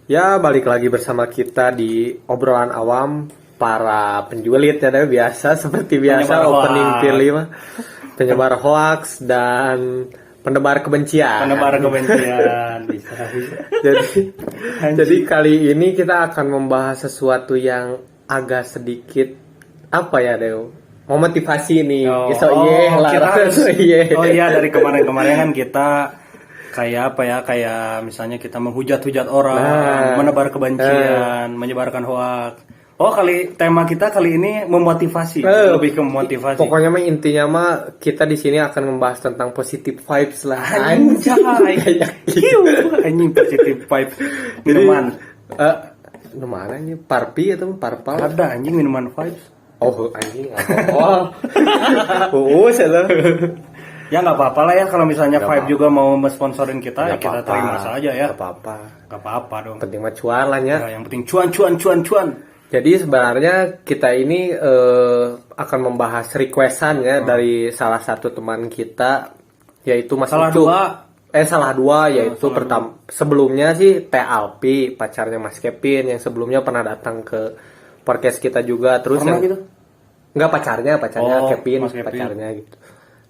Ya, balik lagi bersama kita di obrolan awam para penjulit ya, biasa seperti biasa Penyebar opening hoax. film penyebar hoax dan penebar kebencian. Penebar kebencian bisa. Jadi kali ini kita akan membahas sesuatu yang agak sedikit apa ya, Dew? Memotivasi nih. Oh iya, dari kemarin-kemarin kan kita kayak apa ya, kayak misalnya kita menghujat-hujat orang, menebar kebencian, menyebarkan hoax. Oh, tema kita kali ini memotivasi, lebih ke memotivasi. Pokoknya mah intinya mah kita di sini akan membahas tentang positive vibes lah. Anjay. Anjing positive vibes. Minuman. Minuman ini parpi atau parpal? Ada anjing minuman vibes. Oh, anjing apa? Oh, salah. Ya nggak apa-apa lah ya, kalau misalnya Gak Vibe apa-apa. juga mau sponsorin kita, ya kita apa-apa. terima saja ya. Gak apa-apa. Nggak apa-apa dong. Penting mah cuan lah ya. Ya, yang penting cuan. Jadi sebenarnya kita ini akan membahas requestan ya dari salah satu teman kita, yaitu Mas Ucup. Salah dua yaitu pertama sebelumnya sih Teh Alpi, pacarnya Mas Kevin yang sebelumnya pernah datang ke podcast kita juga. Terus Pernah yang gitu? Enggak, pacarnya Kevin, Mas Kevin. pacarnya gitu.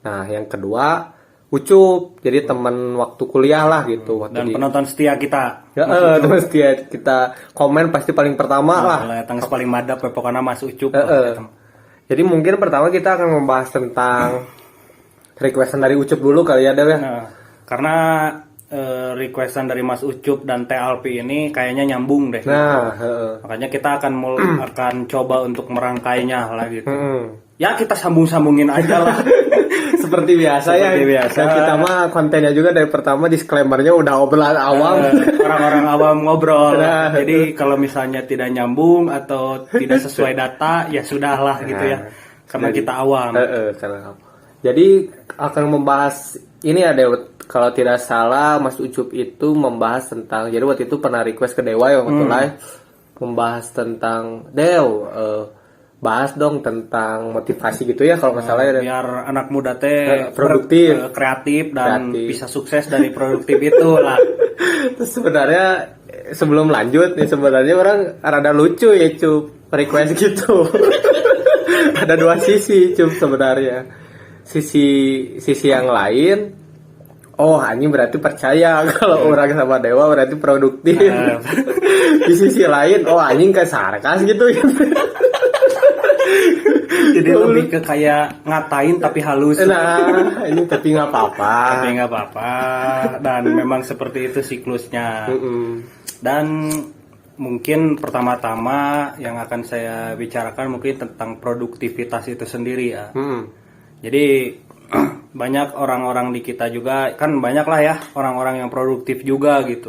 Nah, yang kedua Ucup, jadi teman waktu kuliah lah gitu. Dan penonton setia kita. Teman setia kita, komen pasti paling pertama lah. Tangis paling madap pokoknya Mas Ucup. Jadi mungkin pertama kita akan membahas tentang requestan dari Ucup dulu kali ya, Dew ya. Nah, karena requestan dari Mas Ucup dan Teh Alpi ini kayaknya nyambung deh. Nah, makanya kita akan coba untuk merangkainya lah gitu. Ya kita sambung-sambungin aja lah. Seperti biasa ya. Seperti biasa. Dan kita mah kontennya juga dari pertama disclaimer-nya udah obrolan awam. Orang-orang awam ngobrol. Jadi kalau misalnya tidak nyambung atau tidak sesuai data, ya sudahlah gitu ya. Karena kita awam. Jadi akan membahas ini ada, kalau tidak salah Mas Ucup itu membahas tentang, jadi waktu itu pernah request ke Dewa ya waktu live, membahas tentang bahas dong tentang motivasi gitu ya kalau nggak salah ya. Biar anak muda teh produktif, kreatif dan bisa sukses dari produktif itu lah. Terus sebenarnya sebelum lanjut nih, sebenarnya orang rada lucu ya Cup request gitu. Ada dua sisi Cup sebenarnya. Sisi yang lain, oh anjing berarti percaya kalau orang sama Dewa berarti produktif. Di sisi lain, oh anjing kayak sarkas gitu. Jadi lebih ke kayak ngatain tapi halus. Nah, ini tapi nggak apa-apa. Dan memang seperti itu siklusnya. Dan mungkin pertama-tama yang akan saya bicarakan mungkin tentang produktivitas itu sendiri ya. Jadi banyak orang-orang di kita juga, kan banyak lah ya orang-orang yang produktif juga gitu.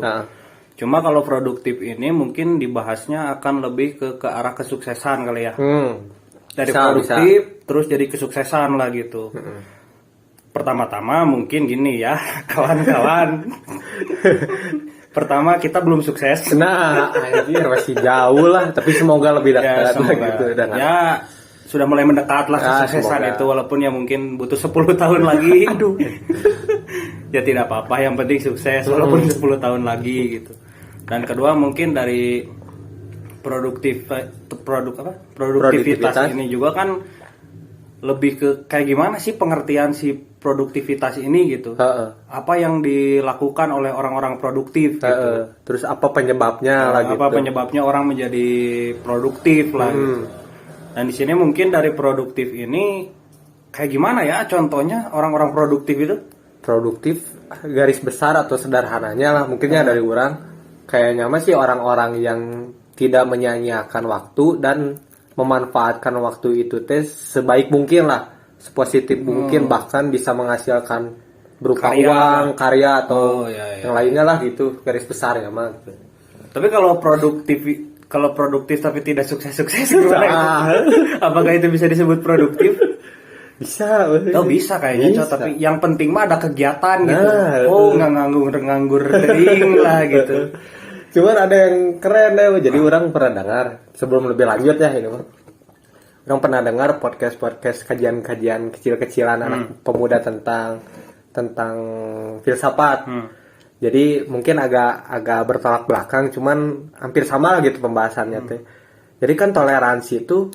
Cuma kalau produktif ini mungkin dibahasnya akan lebih ke arah kesuksesan kali ya. Dari produktif terus jadi kesuksesan lah gitu. Pertama-tama mungkin gini ya kawan-kawan. Pertama kita belum sukses. Nah, anjir masih jauh lah, tapi semoga lebih dekat gitu. Ya sudah mulai mendekat lah kesuksesan itu, walaupun ya mungkin butuh 10 tahun lagi. Aduh. Ya tidak apa-apa, yang penting sukses walaupun 10 tahun lagi gitu. Dan kedua mungkin dari produktivitas ini juga kan lebih ke kayak gimana sih pengertian si produktivitas ini gitu. Apa yang dilakukan oleh orang-orang produktif gitu. Terus apa penyebabnya lah gitu. Apa penyebabnya orang menjadi produktif lah gitu. Dan di sini mungkin dari produktif ini kayak gimana ya contohnya orang-orang produktif itu? Produktif garis besar atau sederhananya lah mungkinnya dari orang kayaknya mah sih orang-orang yang tidak menyia-nyiakan waktu dan memanfaatkan waktu itu sebaik mungkin lah, sepositif mungkin, bahkan bisa menghasilkan berupa uang, karya atau yang lainnya lah gitu garis besarnya mah. Tapi kalau produktif tapi tidak sukses gimana? Apakah itu bisa disebut produktif? Bisa. Bisa kayaknya, tapi yang penting mah ada kegiatan gitu. Nggak nganggur tering lah gitu. Cuman ada yang keren deh, jadi orang pernah dengar sebelum lebih lanjut ya ini, orang pernah dengar podcast kajian kecil-kecilan anak pemuda tentang filsafat. Jadi mungkin agak bertolak belakang, cuman hampir sama lah gitu pembahasannya teh. Jadi kan toleransi itu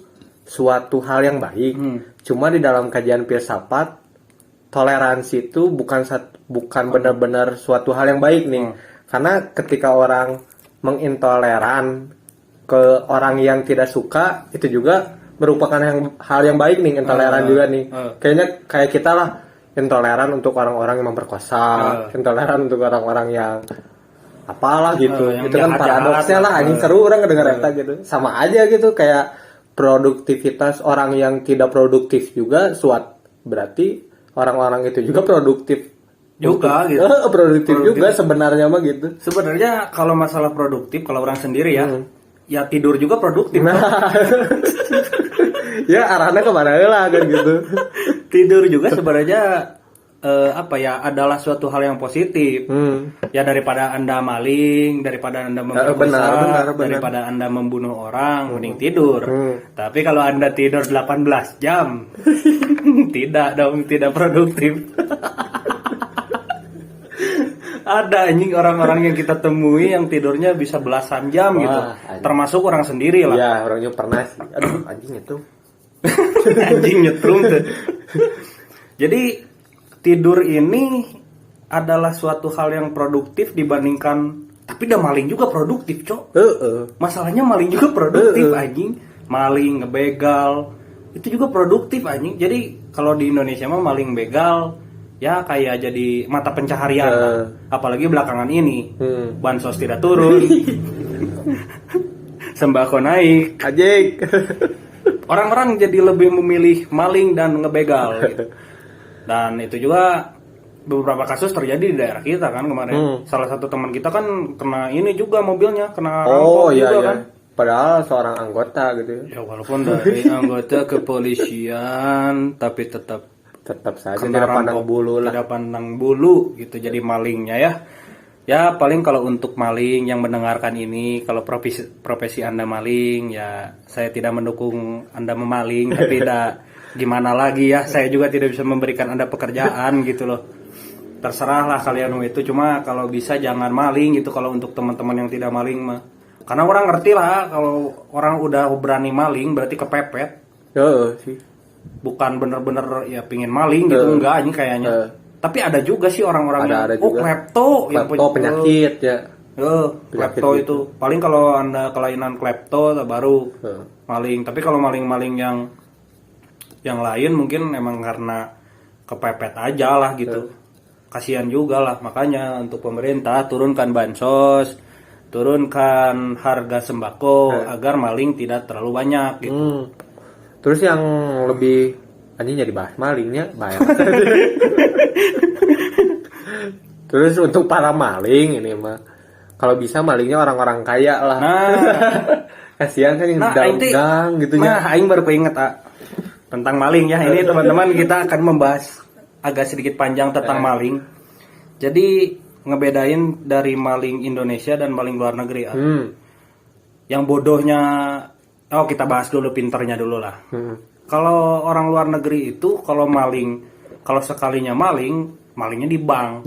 suatu hal yang baik. Cuma di dalam kajian filsafat, toleransi itu bukan benar-benar suatu hal yang baik nih. Karena ketika orang mengintoleran ke orang yang tidak suka, itu juga merupakan hal yang baik nih, intoleran juga nih. Kayaknya kayak kita lah, intoleran untuk orang-orang yang memperkosa, intoleran untuk orang-orang yang apalah gitu. Itu kan paradoksnya lah, anjing seru orang ngedenger eta gitu. Sama aja gitu, kayak produktivitas orang yang tidak produktif juga berarti orang-orang itu juga produktif juga gitu. Produktif juga sebenarnya mah gitu. Sebenarnya kalau masalah produktif, kalau orang sendiri ya tidur juga produktif. Ya arahnya kemana lah kan gitu. Tidur juga sebenarnya adalah suatu hal yang positif. Ya daripada Anda maling, daripada Anda memperkosa, daripada Anda membunuh orang, mending tidur. Tapi kalau Anda tidur 18 jam, tidak produktif. Ada anjing orang-orang yang kita temui yang tidurnya bisa belasan jam gitu. Termasuk orang sendiri lah. Ya, orangnya pernah sih. Aduh, anjing itu. Anjing nyetrum tuh. Jadi tidur ini adalah suatu hal yang produktif dibandingkan, tapi udah maling juga produktif, Cok. Masalahnya maling juga produktif anjing. Maling, ngebegal, itu juga produktif anjing. Jadi kalau di Indonesia mah maling begal ya kayak jadi mata pencaharian. Apalagi belakangan ini bansos tidak turun. Sembako naik. Anjing. Orang-orang jadi lebih memilih maling dan ngebegal gitu. Dan itu juga beberapa kasus terjadi di daerah kita kan kemarin. Salah satu teman kita kan kena ini juga mobilnya, kena rampok juga kan. Padahal seorang anggota gitu. Ya walaupun dari anggota kepolisian tapi tetap saja tidak pandang bulu lah. Tidak pandang bulu gitu jadi malingnya ya. Ya paling kalau untuk maling yang mendengarkan ini, kalau profesi Anda maling, ya saya tidak mendukung Anda memaling, tapi gimana lagi ya, saya juga tidak bisa memberikan Anda pekerjaan gitu loh. Terserahlah kalian itu, cuma kalau bisa jangan maling gitu kalau untuk teman-teman yang tidak maling mah. Karena orang ngerti lah kalau orang udah berani maling berarti kepepet. Sih. Bukan bener-bener ya pingin maling gitu, enggak ini kayaknya. Tapi ada juga sih orang-orang yang klepto penyakit ya. Klepto itu paling kalau Anda kelainan klepto baru maling. Tapi kalau maling-maling yang lain mungkin emang karena kepepet aja lah gitu. Kasihan juga lah, makanya untuk pemerintah turunkan bansos, turunkan harga sembako agar maling tidak terlalu banyak gitu. Terus yang lebih anjing jadi bahas malingnya bayar. Terus untuk para maling ini mah kalau bisa malingnya orang-orang kaya lah. Kasihan kan yang dagang gitu ya. Aing baru keinget tentang maling ya. Ini teman-teman kita akan membahas agak sedikit panjang tentang maling. Jadi ngebedain dari maling Indonesia dan maling luar negeri. Yang bodohnya, kita bahas dulu pinternya dulu lah. Kalau orang luar negeri itu kalau sekalinya malingnya di bank.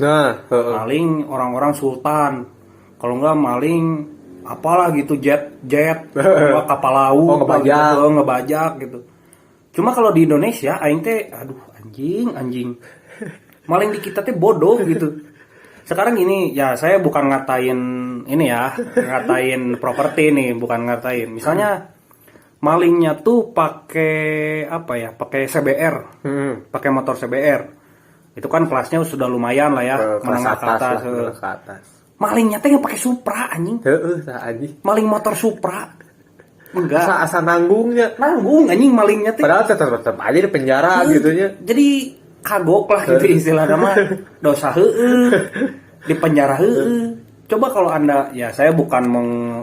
Maling orang-orang sultan. Kalau enggak maling apalah gitu jet kapal laut ngebajak gitu. Cuma kalau di Indonesia aing teh aduh anjing. Maling di kita teh bodoh gitu. Sekarang ini ya saya bukan ngatain properti nih, bukan ngatain. Misalnya malingnya tuh pakai CBR, pakai motor CBR. Itu kan kelasnya sudah lumayan lah ya, menengah ke atas. Malingnya teh yang pakai Supra anjing. Maling motor Supra. Enggak. Asa nanggungnya. Nanggung anjing malingnya teh. Padahal tetap aja di penjara gitunya. Jadi kagok lah gitu istilahnya mah. Dosa di penjara Coba kalau Anda, ya saya bukan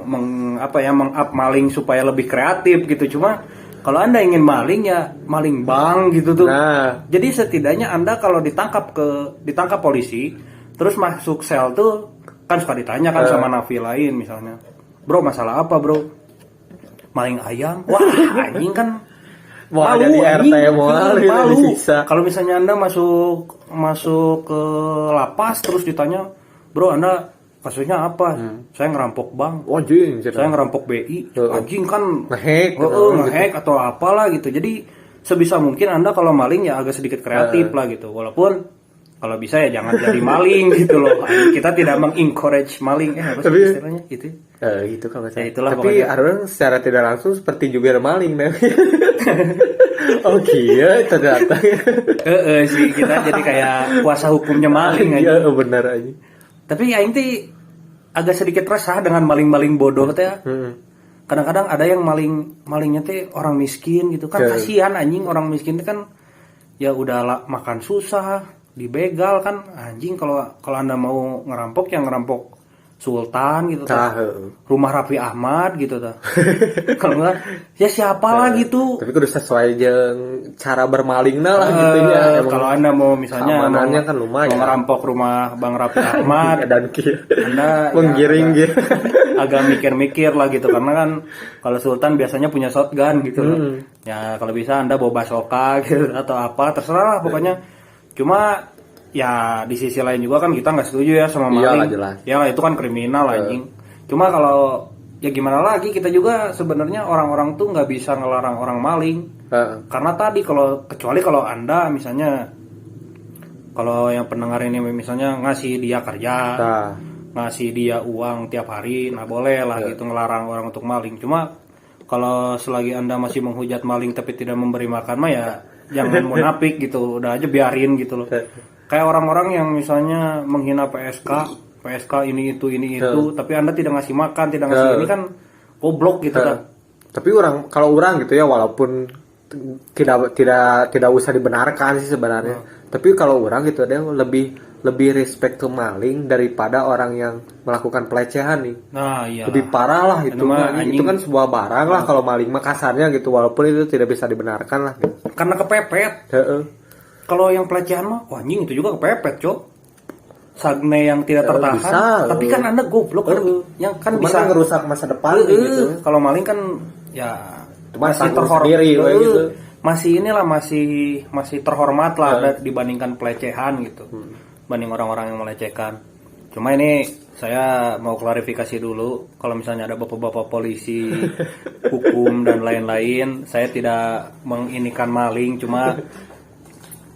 meng-up maling supaya lebih kreatif gitu, cuma kalau Anda ingin maling ya maling bank gitu tuh. Jadi setidaknya Anda kalau ditangkap polisi, terus masuk sel tuh kan suka ditanya kan sama napi lain misalnya. Bro, masalah apa, Bro? Maling ayam. Wah, anjing kan malu di RT malu. Kalau misalnya Anda masuk ke lapas terus ditanya, bro Anda kasusnya apa? Saya ngerampok bank, Anjing, saya ngerampok BI, anjing kan ngehack, ngehack atau apalah gitu. Jadi sebisa mungkin Anda kalau maling ya agak sedikit kreatif lah gitu. Walaupun kalau bisa ya jangan jadi maling gitu loh. Kita tidak mengencourage maling. Apa sih istilahnya gitu? Gitu kalau saya. Itulah tapi pokoknya. orang secara tidak langsung seperti jubir maling nih. Oh iya ternyata. Sih kita jadi kayak kuasa hukumnya maling aja. Iya benar aja. Tapi ya inti agak sedikit resah dengan maling-maling bodoh teh. Kadang-kadang ada yang malingnya teh orang miskin gitu kan, kasihan anjing. Orang miskin itu kan ya udah makan susah, dibegal kan anjing. Kalau Anda mau ngerampok yang ngerampok Sultan gitu tah. Rumah Raffi Ahmad gitu tah. Kalau enggak ya siapa lah gitu. Tapi kudu sesuai jeung cara bermalingna lah gitu ya. Kalau Anda mau misalnya keamanannya kan lumayan. Mau ngerampok rumah Bang Raffi Ahmad dan Anda menggiring ya, gitu. agak mikir-mikir lah gitu, karena kan kalau Sultan biasanya punya shotgun gitu loh. Ya kalau bisa Anda bawa basoka gitu atau apa terserah lah pokoknya. Cuma ya di sisi lain juga kan kita nggak setuju ya sama maling. Ya itu kan kriminal anjing. Cuma kalau ya gimana lagi, kita juga sebenarnya orang-orang tuh nggak bisa ngelarang orang maling. Karena tadi kecuali kalau Anda misalnya, kalau yang pendengar ini misalnya ngasih dia kerja, ngasih dia uang tiap hari, nah boleh lah gitu ngelarang orang untuk maling. Cuma kalau selagi Anda masih menghujat maling tapi tidak memberi makan mah ya jangan munafik gitu, udah aja biarin gitu loh. Kayak orang-orang yang misalnya menghina PSK ini itu, tapi Anda tidak ngasih makan, tidak ngasih ini kan goblok gitu kan. Tapi kalau orang gitu ya, walaupun tidak usah dibenarkan sih sebenarnya. Tapi kalau orang gitu dia lebih respect ke maling daripada orang yang melakukan pelecehan nih. Nah, iya. Lebih parah lah itu. Itu kan sebuah barang lah kalau maling mah kasarnya gitu, walaupun itu tidak bisa dibenarkan lah gitu. Karena kepepet. Kalau yang pelecehan mah, wah anjing itu juga kepepet, Cok. Sagne yang tidak tertahan. Bisa, tapi kan Anda goblok yang kan bisa ngerusak masa depan gitu. Kalau maling kan ya masih terhormat gitu. Masih inilah masih terhormat lah dibandingkan pelecehan gitu. Banding orang-orang yang melecehkan. Cuma ini saya mau klarifikasi dulu, kalau misalnya ada bapak-bapak polisi, hukum dan lain-lain, saya tidak menginikan maling, cuma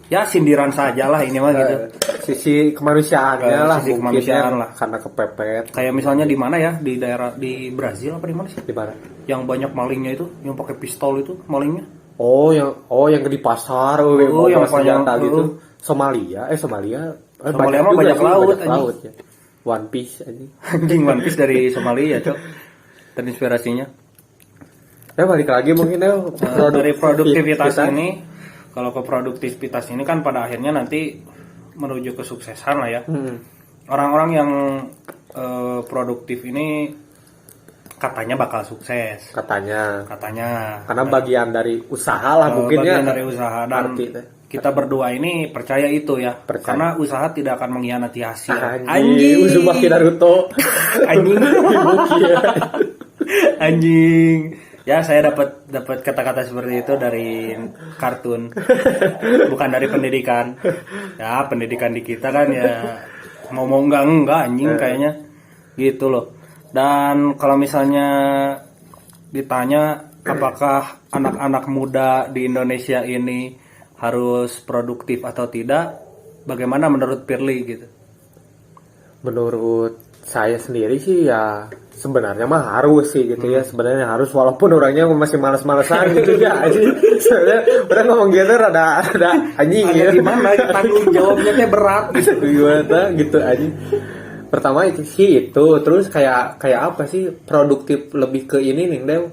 ya sindiran saja lah ini mah gitu. Sisi kemanusiaannya lah, sisi kemanusiaan lah. Karena kepepet. Kayak misalnya di mana ya, di daerah di Brazil apa di mana sih? Di mana? Yang banyak malingnya itu, yang pakai pistol itu malingnya. Oh yang di pasar, yang senjata gitu. Somalia mah banyak laut ya. One Piece aja. Anjing One Piece dari Somalia, Cok. Terinspirasinya. Ya balik lagi mungkin ya dari produktivitas ini. Kalau ke produktivitas ini kan pada akhirnya nanti menuju kesuksesan lah ya. Orang-orang yang produktif ini katanya bakal sukses. Katanya. Karena bagian dari usaha lah mungkin ya. Bagian dari usaha dan kita berdua ini percaya itu ya. Karena usaha tidak akan mengkhianati hasil. Anjing. Uzumaki Naruto. Anjing. Anjing. Ya saya dapat kata-kata seperti itu dari kartun, bukan dari pendidikan. Ya pendidikan di kita kan ya mau enggak anjing kayaknya gitu loh. Dan kalau misalnya ditanya apakah anak-anak muda di Indonesia ini harus produktif atau tidak, bagaimana menurut Pirly gitu? Menurut saya sendiri sih ya sebenarnya mah harus sih gitu ya, sebenarnya harus, walaupun orangnya masih malas-malasan gitu ya. Soalnya orang ngomong gitu rada anjing ya. Gimana tanggung jawabnya berat gitu. Gimana gitu anjing. Pertama itu sih itu, terus kayak apa sih produktif lebih ke ini nih Dew.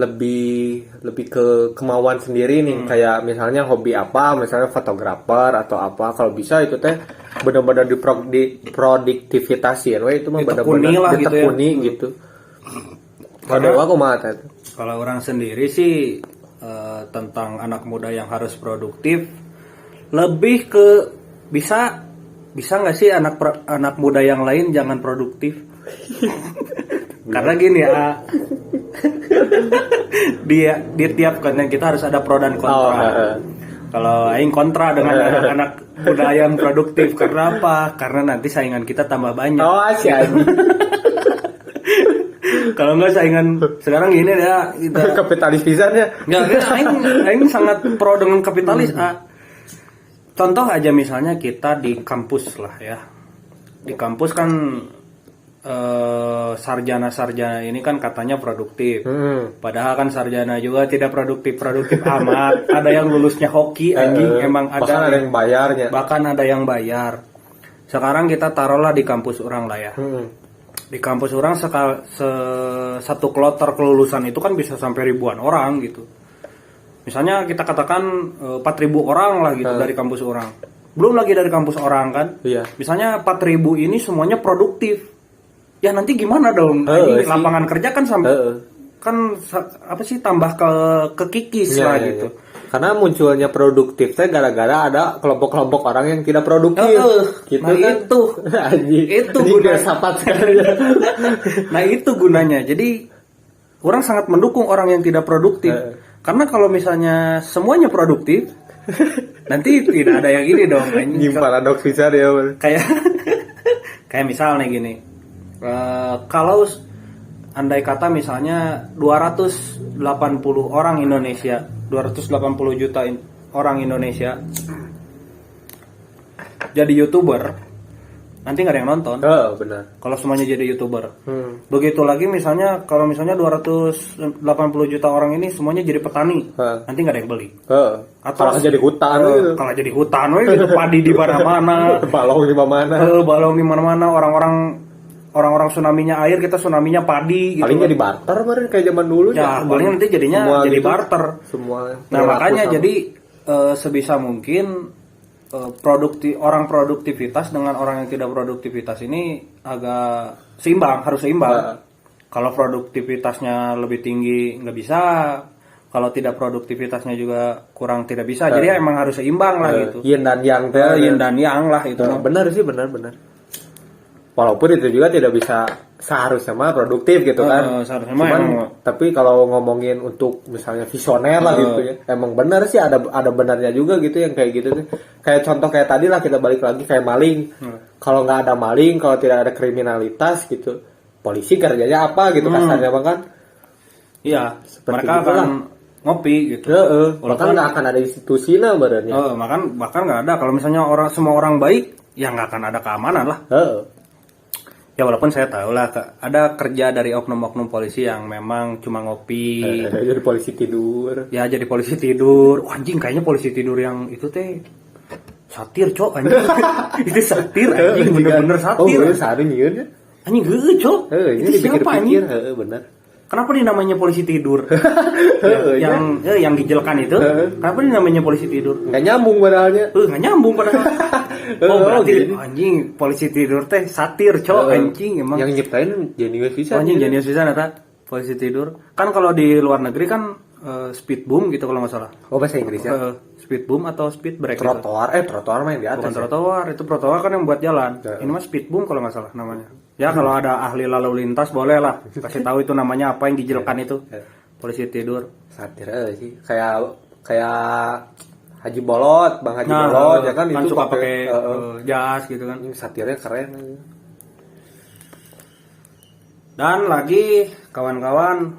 Lebih ke kemauan sendiri nih, kayak misalnya hobi apa, misalnya fotografer atau apa, kalau bisa itu teh benar-benar diproduktivitasin, itu mah benar-benar ditekuni gitu. Kalau aku mah kalau orang sendiri sih tentang anak muda yang harus produktif, lebih ke bisa nggak sih anak muda yang lain jangan produktif? Karena gini ya, di tiap konten kita harus ada pro dan kontra. Kalau aing kontra dengan budaya yang produktif. Karena apa? Karena nanti saingan kita tambah banyak. Oh, sih. Kalau nggak saingan sekarang gini ya kita Kapitalis pisan ya. nggak, aing sangat pro dengan kapitalis. Contoh aja misalnya kita di kampus lah ya. Di kampus kan sarjana-sarjana ini kan katanya produktif. Padahal kan sarjana juga tidak produktif amat. Ada yang lulusnya hoki anjing, emang ada. Bahkan ada yang bayarnya. Bahkan ada yang bayar. Sekarang kita taruhlah di kampus orang lah ya. Di kampus orang satu kloter kelulusan itu kan bisa sampai ribuan orang gitu. Misalnya kita katakan 4.000 orang lah gitu dari kampus orang. Belum lagi dari kampus orang kan. Iya. Misalnya 4.000 ini semuanya produktif. Ya nanti gimana dong? Lapangan kerja kan sampai kan apa sih tambah kekikis lah gitu. Karena munculnya produktif teh gara-gara ada kelompok-kelompok orang yang tidak produktif. Gitu nah kan? Itu gunanya. Nah itu gunanya. Jadi orang sangat mendukung orang yang tidak produktif. Karena kalau misalnya semuanya produktif, nanti tidak ada yang ini dong. Ini paradoks bisa ya. Kayak misalnya gini. Kalau andai kata misalnya 280 orang Indonesia, 280 juta orang Indonesia jadi YouTuber, nanti nggak ada yang nonton. Oh, benar. Kalau semuanya jadi YouTuber. Begitu lagi misalnya kalau misalnya 280 juta orang ini semuanya jadi petani, nanti nggak ada yang beli. Atau kalau jadi hutan gitu. Kalau jadi hutan gitu, padi di mana-mana, balong di mana-mana. Balong di mana-mana, orang-orang tsunami-nya air, kita tsunami-nya padi gitu. Paling jadi barter kemarin kayak zaman dulu ya. Paling nanti jadinya jadi gitu, barter. Semua. Nah, makanya sama. Jadi sebisa mungkin orang produktivitas dengan orang yang tidak produktivitas ini agak seimbang, harus seimbang. Kalau produktivitasnya lebih tinggi nggak bisa, kalau tidak produktivitasnya juga kurang tidak bisa. Jadi emang harus seimbang lah gitu. Yin dan yang yin dan yang lah itu. Benar sih, benar. Walaupun itu juga tidak bisa seharusnya mah produktif gitu kan. Cuman tapi kalau ngomongin untuk misalnya visioner lah gitu ya, emang benar sih ada benarnya juga gitu yang kayak gitu tuh. Kayak contoh kayak tadi lah, kita balik lagi kayak maling. Kalau nggak ada maling, kalau tidak ada kriminalitas gitu, polisi kerjanya apa gitu kasarnya bang kan? Iya. Mereka akan ngopi gitu. Bahkan nggak akan ada institusinya badannya. Bahkan nggak ada. Kalau misalnya semua orang baik, ya nggak akan ada keamanan lah. Ya walaupun saya tahu lah ada kerja dari oknum-oknum polisi yang memang cuma ngopi. Jadi polisi tidur. Ya jadi polisi tidur. Anjing kayaknya polisi tidur yang itu teh satir cok anjing. Itu satir anjing, bener-bener satir. Oh satir ya. Anjing heueuh cok. Itu siapa anjing? Bener. Kenapa dinamanya polisi tidur? yang dijelkan itu. Kenapa dinamanya polisi tidur? Nggak nyambung padahalnya. Nggak nyambung padahal. Berarti anjing polisi tidur teh satir cok anjing emang. Yang nyiptain jenius bisa. Anjing jenius bisa nata polisi tidur. Kan kalau di luar negeri kan speed boom gitu kalau nggak salah. Oh bahasa Inggris ya? Speed boom atau speed break? Trotoar, trotoar mah yang di atas. Bukan trotoar, itu trotoar kan yang buat jalan. Ini mah speed boom kalau nggak salah namanya. Ya kalau ada ahli lalu lintas boleh lah kasih tahu itu namanya apa yang dijelkan itu. Polisi tidur. Satir sih. Kayak Haji Bolot, Bang Haji Bolot ya kan itu suka pakai jas gitu kan. Satirnya keren. Dan lagi kawan-kawan,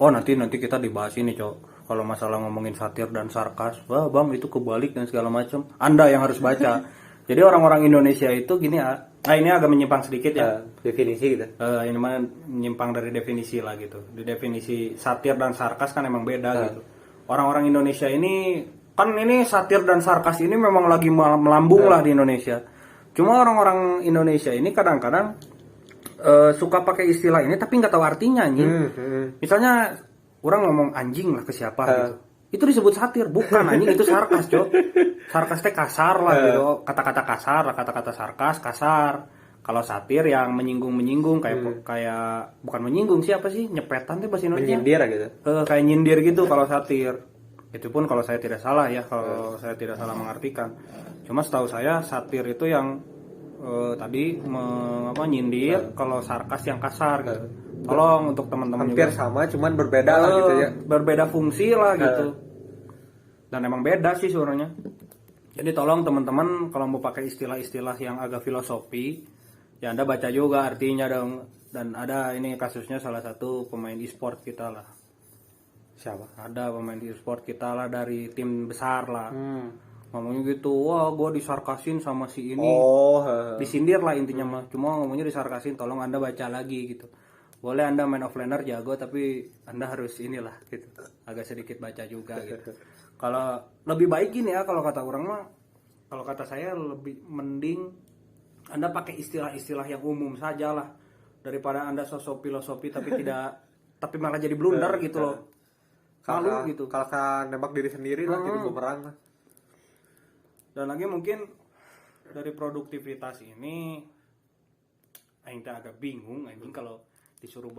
nanti kita dibahas ini, Cok. Kalau masalah ngomongin satir dan sarkas, wah Bang itu kebalik dan segala macam. Anda yang harus baca. Jadi orang-orang Indonesia itu gini ya. Nah ini agak menyimpang sedikit ya. Definisi gitu. Ini mah menyimpang dari definisi lah gitu. Di definisi satir dan sarkas kan emang beda gitu. Orang-orang Indonesia ini kan ini satir dan sarkas ini memang lagi melambung lah di Indonesia. Cuma orang-orang Indonesia ini kadang-kadang suka pakai istilah ini tapi nggak tahu artinya anjing. Misalnya orang ngomong anjing lah ke siapa gitu. Itu disebut satir, bukan anjing itu sarkas, Cok. Sarkas teh kasar lah gitu. Kata-kata kasar lah, kata-kata sarkas kasar. Kalau satir yang menyinggung kayak bukan menyinggung siapa sih? Nyepetan tuh bahasa Indonesia. Menyindir gitu. Kayak nyindir gitu kalau satir. Itu pun kalau saya tidak salah ya, kalau saya tidak salah mengartikan. Cuma setahu saya satir itu yang tadi nyindir, kalau sarkas yang kasar gitu. Tolong untuk teman-teman hampir juga. sama, cuman berbeda lah gitu ya. Berbeda fungsi lah gitu. Dan emang beda sih suaranya. Jadi tolong teman-teman kalau mau pakai istilah-istilah yang agak filosofi, ya Anda baca juga artinya dong. Dan ada ini kasusnya salah satu pemain e-sport kita lah. Siapa? Ada pemain e-sport kita lah dari tim besar lah. Ngomongnya gitu, wah gue disarkasin sama si ini. Disindir lah intinya mah. Cuma ngomongnya disarkasin, tolong Anda baca lagi gitu. Boleh Anda main offlaner jago, tapi Anda harus inilah gitu. Agak sedikit baca juga gitu. Kalau lebih baik gini ya, kalau kata orang mah, kalau kata saya lebih mending Anda pakai istilah-istilah yang umum saja lah. Daripada Anda sosok filosofi tapi tidak, tapi malah jadi blunder gitu loh. Malu gitu. Kalau nembak diri sendiri lah jadi bumerang lah. Dan lagi mungkin dari produktivitas ini aing agak bingung anjing kalau disuruh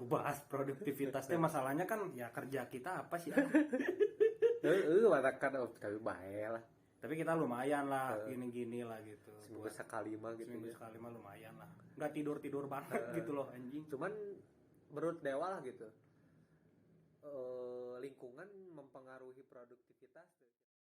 bahas produktivitasnya. Masalahnya kan ya kerja kita apa sih? Matakan tapi bahaya lah. Tapi kita lumayan lah gini-gini lah gitu. Seminggu sekali mah gitu. Seminggu sekali mah lumayan lah. Nggak tidur banget gitu loh anjing. Cuman menurut Dewa lah gitu. Lingkungan mempengaruhi